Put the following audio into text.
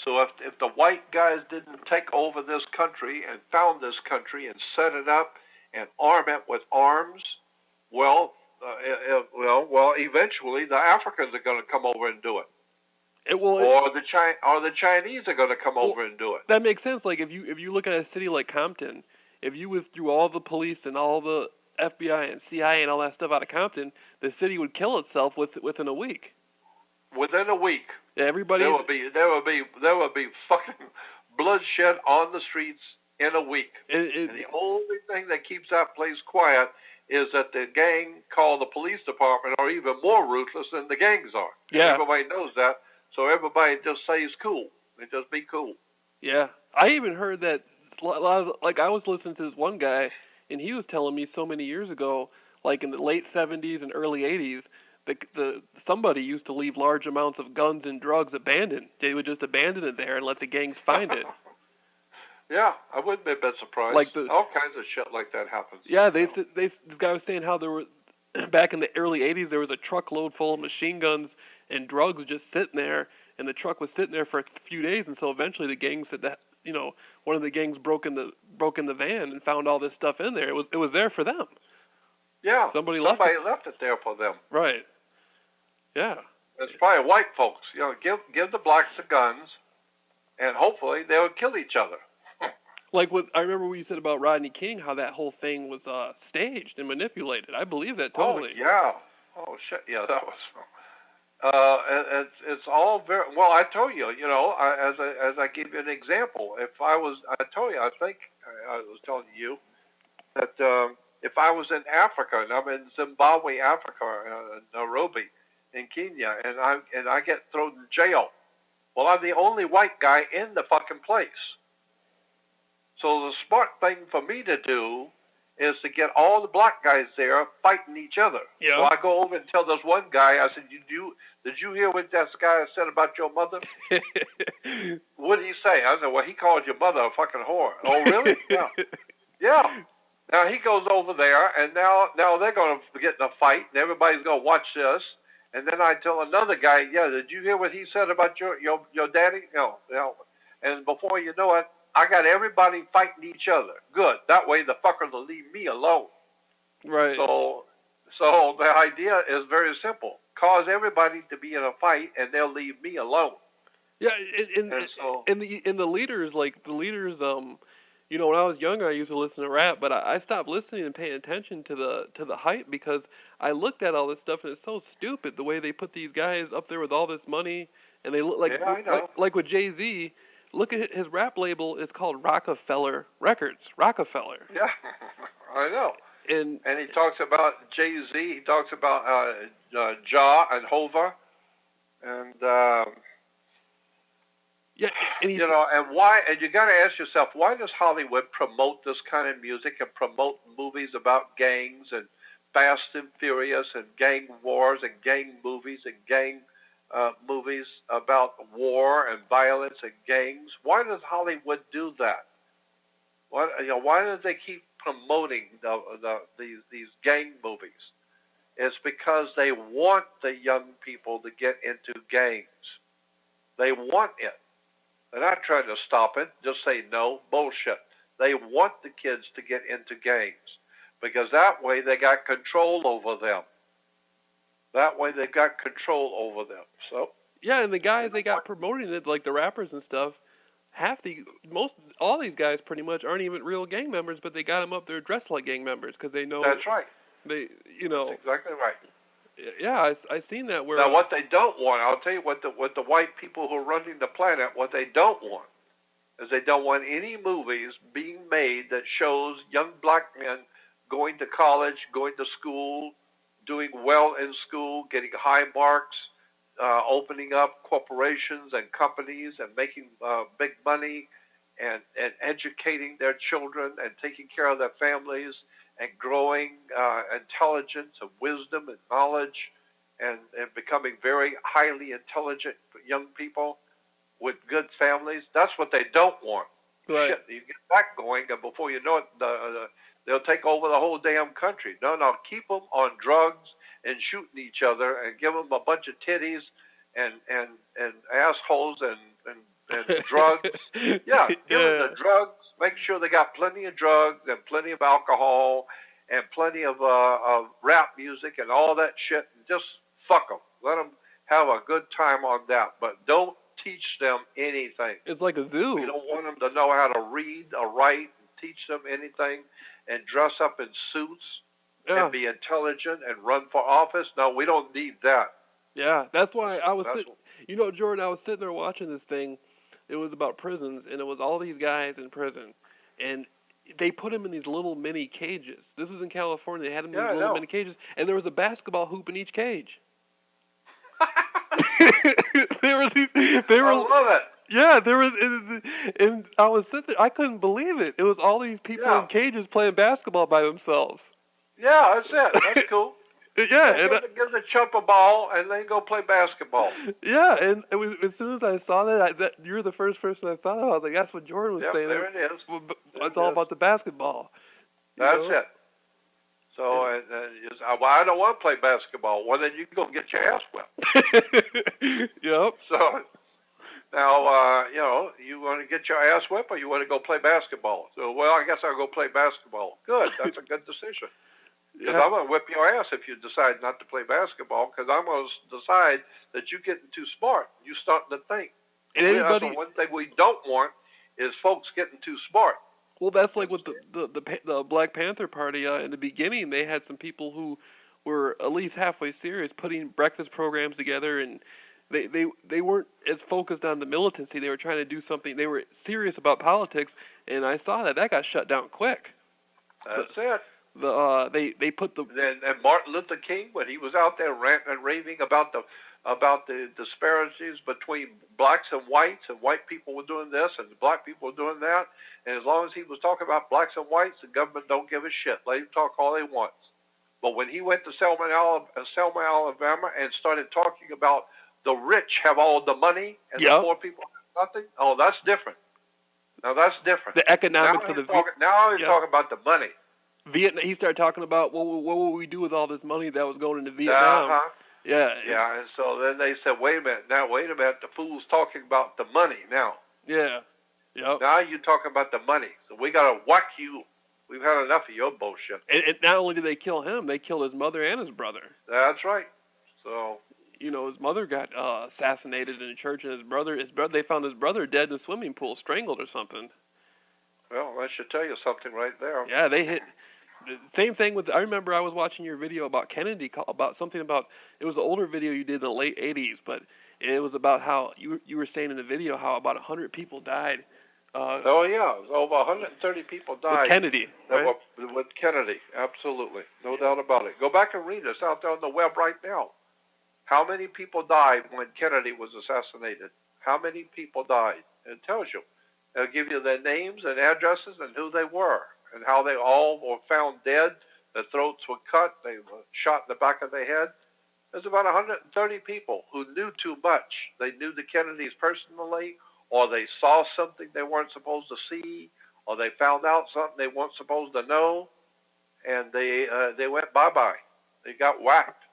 So if the white guys didn't take over this country and found this country and set it up and arm it with arms, well, eventually the Africans are going to come over and do it. Or the Chinese are going to come over and do it. That makes sense. Like if you look at a city like Compton, if you withdrew all the police and all the FBI and CIA and all that stuff out of Compton, the city would kill itself within a week. Within a week, everybody there would be fucking bloodshed on the streets in a week. And the only thing that keeps that place quiet is that the gang called the police department are even more ruthless than the gangs are. Yeah. And everybody knows that, so everybody just stays cool. They just be cool. Yeah. I even heard that a lot of, like, I was listening to this one guy, and he was telling me so many years ago, like in the late 70s and early 80s, somebody used to leave large amounts of guns and drugs abandoned. They would just abandon it there and let the gangs find it. Yeah, I wouldn't be a bit surprised. All kinds of shit like that happens. Yeah, this guy was saying how there were, back in the early 80s, there was a truckload full of machine guns and drugs just sitting there, and the truck was sitting there for a few days, and so eventually the gang said that, one of the gangs broke in the van and found all this stuff in there. It was there for them. Yeah, somebody left it there for them. Right. Yeah. It's probably white folks. Give the blacks the guns, and hopefully they'll kill each other. Like I remember what you said about Rodney King, how that whole thing was staged and manipulated. I believe that totally. Oh yeah. Oh shit. Yeah, that was. It's all very well. I told you. As I give you an example, I told you. I think I was telling you that if I was in Africa, and I'm in Zimbabwe, Africa, Nairobi, in Kenya, and I get thrown in jail, well, I'm the only white guy in the fucking place. So the smart thing for me to do is to get all the black guys there fighting each other. Yeah. So I go over and tell this one guy, I said, did you hear what that guy said about your mother? What did he say? I said, well, he called your mother a fucking whore. Oh, really? Yeah. Yeah. Now he goes over there, and now they're going to get in a fight, and everybody's going to watch this. And then I tell another guy, yeah, did you hear what he said about your daddy? No. And before you know it, I got everybody fighting each other. Good. That way the fuckers will leave me alone. Right. So the idea is very simple. Cause everybody to be in a fight, and they'll leave me alone. Yeah, and the leaders, when I was younger, I used to listen to rap, but I stopped listening and paying attention to the hype because I looked at all this stuff, and it's so stupid the way they put these guys up there with all this money, and they look like with Jay-Z. Look at his rap label. It's called Rockefeller Records. Rockefeller. Yeah, I know. And he talks about Jay-Z. He talks about Ja and Hova, and yeah, and and why? And you got to ask yourself, why does Hollywood promote this kind of music and promote movies about gangs and Fast and Furious and gang wars and gang movies and gang movies about war and violence and gangs? Why does Hollywood do that? Why do they keep promoting these gang movies? It's because they want the young people to get into gangs. They want it. They're not trying to stop it. Just say no, bullshit. They want the kids to get into gangs because that way they got control over them. That way they got control over them. So yeah, and the guys they got promoting it, like the rappers and stuff, all these guys pretty much aren't even real gang members, but they got them up there dressed like gang members because they know. That's right. That's exactly right. Yeah, I seen that. Where now, what they don't want, I'll tell you what the white people who are running the planet, what they don't want is they don't want any movies being made that shows young black men going to college, going to school, doing well in school, getting high marks, opening up corporations and companies and making big money and educating their children and taking care of their families and growing intelligence and wisdom and knowledge and becoming very highly intelligent young people with good families. That's what they don't want. Right. Shit, you get that going, and before you know it, they'll take over the whole damn country. No, keep them on drugs and shooting each other and give them a bunch of titties and assholes and and drugs. Yeah, give them the drugs. Make sure they got plenty of drugs and plenty of alcohol and plenty of rap music and all that shit. And just fuck them. Let them have a good time on that. But don't teach them anything. It's like a zoo. We don't want them to know how to read or write and teach them anything and dress up in suits and be intelligent and run for office. No, we don't need that. Yeah, that's why I was you know, Jordan, I was sitting there watching this thing. It was about prisons, and it was all these guys in prison, and they put them in these little mini cages. This was in California. They had them in these little mini cages, and there was a basketball hoop in each cage. They were I love it. Yeah, there was, and I was sitting there. I couldn't believe it. It was all these people in cages playing basketball by themselves. Yeah, that's it. That's cool. Yeah, and give the chump a ball and then go play basketball. Yeah, and it was, as soon as I saw that you're the first person I thought of. I was like, that's what Jordan was saying. There it is. It's all about the basketball. That's it. So I don't want to play basketball. Well, then you can go get your ass whipped. Yep. So now, you want to get your ass whipped or you want to go play basketball? So, well, I guess I'll go play basketball. Good. That's a good decision. Because I'm going to whip your ass if you decide not to play basketball, because I'm going to decide that you're getting too smart. You're starting to think. And that's the one thing we don't want is folks getting too smart. Well, that's like with the Black Panther Party. In the beginning, they had some people who were at least halfway serious, putting breakfast programs together, and they weren't as focused on the militancy. They were trying to do something. They were serious about politics, and I saw that got shut down quick. That's it. They put the and Martin Luther King, when he was out there ranting and raving about the disparities between blacks and whites people were doing this and black people were doing that, and as long as he was talking about blacks and whites, the government don't give a shit. Let him talk all he wants. But when he went to Selma, Alabama, and started talking about the rich have all the money and the poor people have nothing, oh, that's different. Now that's different. The economics of the now he's talking about the money. Vietnam. He started talking about what will we do with all this money that was going into Vietnam. Yeah. Yeah, and so then they said, wait a minute, the fool's talking about the money now. Yeah. Yep. Now you're talking about the money, so we got to whack you. We've had enough of your bullshit. And not only did they kill him, they killed his mother and his brother. That's right. So. You know, his mother got assassinated in a church, and his brother, they found his brother dead in a swimming pool, strangled or something. Well, that should tell you something right there. Yeah, they hit. The same thing with. I remember I was watching your video about Kennedy, about something about. It was an older video you did in the late '80s, but it was about how you were saying in the video how about 100 people died. Oh yeah, over 130 people died. With Kennedy, right? With Kennedy, absolutely, no doubt about it. Go back and read this out there on the web right now. How many people died when Kennedy was assassinated? How many people died? It tells you. It'll give you their names and addresses and who they were and how they all were found dead. Their throats were cut. They were shot in the back of their head. There's about 130 people who knew too much. They knew the Kennedys personally, or they saw something they weren't supposed to see, or they found out something they weren't supposed to know, and they went bye-bye. They got whacked.